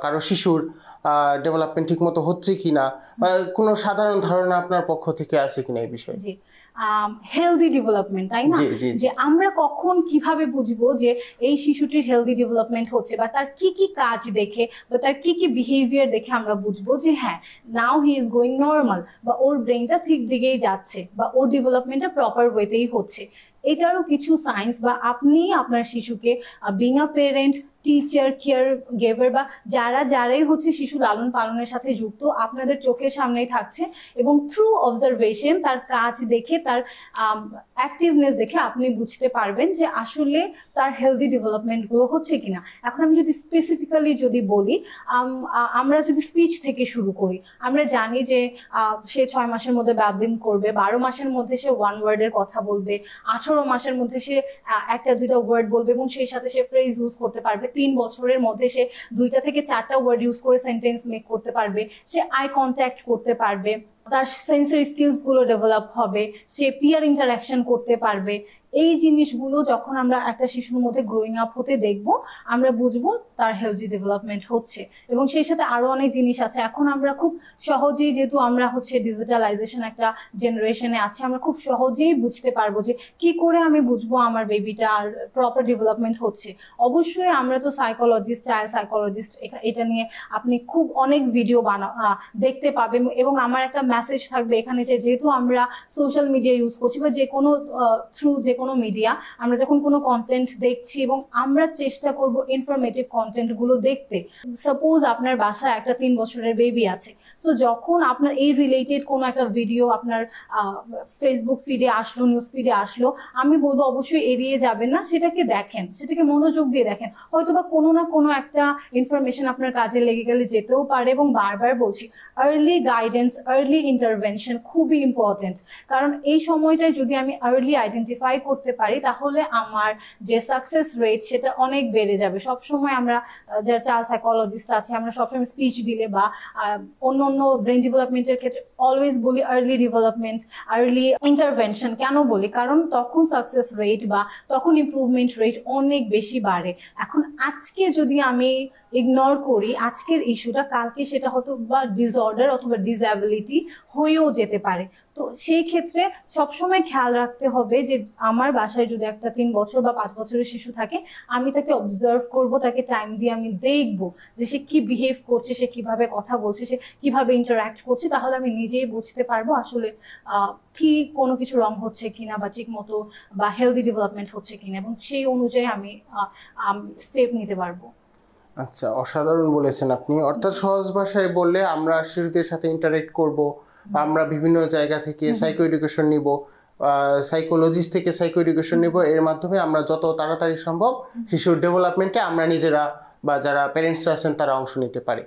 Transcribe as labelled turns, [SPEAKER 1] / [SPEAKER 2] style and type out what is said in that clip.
[SPEAKER 1] কারো শিশুর ডেভেলপমেন্ট ঠিকমতো হচ্ছে কিনা, বা কোনো সাধারণ ধারণা আপনার পক্ষ থেকে আছে কিনা এই বিষয়ে?
[SPEAKER 2] জি, হেলদি ডেভেলপমেন্ট, তাই না?
[SPEAKER 1] জি জি
[SPEAKER 2] যে আমরা কখন কিভাবে বুঝবো যে এই শিশুটির হেলদি ডেভেলপমেন্ট হচ্ছে, বা তার কি কি কাজ দেখে বা তার কি কি বিহেভিয়ার দেখে আমরা বুঝবো যে হ্যাঁ, নাও হি ইজ গোয়িং নর্মাল, বা ওর ব্রেনটা ঠিক দিকেই যাচ্ছে, বা ওর ডেভেলপমেন্টটা প্রপার ওয়েতেই হচ্ছে। এটারও কিছু সায়েন্স, বা আপনি আপনার শিশুকে being a parent, teacher, care giver, বা যারাই হচ্ছে শিশু লালন পালনের সাথে যুক্ত, আপনাদের চোখের সামনেই থাকছে, এবং থ্রু অবজারভেশন তার কাজ দেখে, তার অ্যাক্টিভনেস দেখে আপনি বুঝতে পারবেন যে আসলে তার হেলদি ডেভেলপমেন্টগুলো হচ্ছে কিনা। এখন আমি যদি স্পেসিফিক্যালি যদি বলি, আমরা যদি স্পিচ থেকে শুরু করি, আমরা জানি যে সে 6 মাসের মধ্যে ব্যাবলিং করবে, 12 মাসের মধ্যে সে ওয়ান ওয়ার্ডের কথা বলবে, 18 মাসের মধ্যে সে একটা দুইটা ওয়ার্ড বলবে এবং সেই সাথে সে ফ্রেজ ইউজ করতে পারবে, 3 বছরের মধ্যে সে 2টা থেকে 4টা ওয়ার্ড ইউজ করে সেন্টেন্স মেক করতে পারবে, সে আই কন্ট্যাক্ট করতে পারবে, তার সেন্সরি স্কিলস গুলো ডেভেলপ হবে, সে পিয়ার ইন্টারাকশন করতে পারবে। এই জিনিসগুলো যখন আমরা একটা শিশুর মধ্যে গ্রোয়িং আপ হতে দেখবো, আমরা বুঝবো তার হেলদি ডেভেলপমেন্ট হচ্ছে। এবং সেই সাথে আরো অনেক জিনিস আছে। এখন আমরা খুব সহজেই, যেহেতু আমরা হচ্ছে ডিজিটালাইজেশন একটা জেনারেশনে আছি, আমরা খুব সহজেই বুঝতে পারবো যে কি করে আমি বুঝবো আমার বেবিটার প্রপার ডেভেলপমেন্ট হচ্ছে। অবশ্যই আমরা তো সাইকোলজিস্ট, চাইল্ড সাইকোলজিস্ট, এটা নিয়ে আপনি খুব অনেক ভিডিও দেখতে পাবেন। এবং আমার একটা মেসেজ থাকবে এখানে যে যেহেতু আমরা সোশ্যাল মিডিয়া ইউজ করছি, বা যে কোনো থ্রু যে কোনো মিডিয়া, আমরা যখন কোনো কন্টেন্ট দেখছি এবং আমরা চেষ্টা করব ইনফরমেটিভ কন্টেন্ট গুলো দেখতে। সাপোজ আপনার বাসায় একটা 3 বছরের বেবি আছে, সো যখন আপনার এই রিলেটেড কোনো একটা ভিডিও আপনার ফেসবুক ফিডে আসলো, নিউজ ফিডে আসলো, আমি বলবো অবশ্যই এড়িয়ে যাবেন না, সেটাকে দেখেন, সেটাকে মনোযোগ দিয়ে দেখেন। হয়তোবা কোনো না কোনো একটা ইনফরমেশন আপনার কাজে লেগে গেলে যেতেও পারে। এবং বারবার বলছি, আর্লি গাইডেন্স, আর্লি ইন্টারভেনশন খুবই ইম্পর্টেন্ট। কারণ এই সময়টায় যদি আমি আর্লি আইডেন্টিফাই করতে পারি, তাহলে আমার যে সাকসেস রেট সেটা অনেক বেড়ে যাবে। সবসময় আমরা যারা চাইল্ড সাইকোলজিস্ট আছে, আমরা সবসময় স্পিচ দিলে বা অন্য অন্য ব্রেন ডেভেলপমেন্টের ক্ষেত্রে অলওয়েজ বলি আর্লি ডেভেলপমেন্ট, আর্লি ইন্টারভেনশন। কেন বলি? কারণ তখন সাকসেস রেট বা তখন ইমপ্রুভমেন্ট রেট অনেক বেশি বাড়ে। এখন আজকে যদি আমি ইগনোর করি আজকের ইস্যুটা, কালকে সেটা হয়তো বা ডিসঅর্ডার অথবা ডিসএবিলিটি হয়েও যেতে পারে। তো সেই ক্ষেত্রে সবসময় খেয়াল রাখতে হবে যে আমার বাসায় যদি একটা 3 বছর বা 5 বছরের শিশু থাকে, আমি তাকে অবজার্ভ করব, তাকে টাইম দিয়ে আমি দেখব যে সে কি বিহেভ করছে, সে কিভাবে কথা বলছে, সে কিভাবে ইন্টারঅ্যাক্ট করছে। তাহলে আমি নিজেই বুঝতে পারবো আসলে কি কোনো কিছু রং হচ্ছে কিনা, বা ঠিক মতো বা হেলদি ডেভেলপমেন্ট হচ্ছে কিনা, এবং সেই অনুযায়ী আমি স্টেপ নিতে পারবো।
[SPEAKER 1] আচ্ছা, অসাধারণ বলেছেন আপনি। অর্থাৎ সহজ ভাষায় বললে, আমরা শিশুদের সাথে ইন্টারেক্ট করব, আমরা বিভিন্ন জায়গা থেকে সাইকো এডুকেশন নিব, সাইকোলজিস্ট থেকে সাইকো এডুকেশন নিব। এর মাধ্যমে আমরা যত তাড়াতাড়ি সম্ভব শিশুর ডেভেলপমেন্টে আমরা নিজেরা বা যারা প্যারেন্টসরা আছেন তারা অংশ নিতে পারি।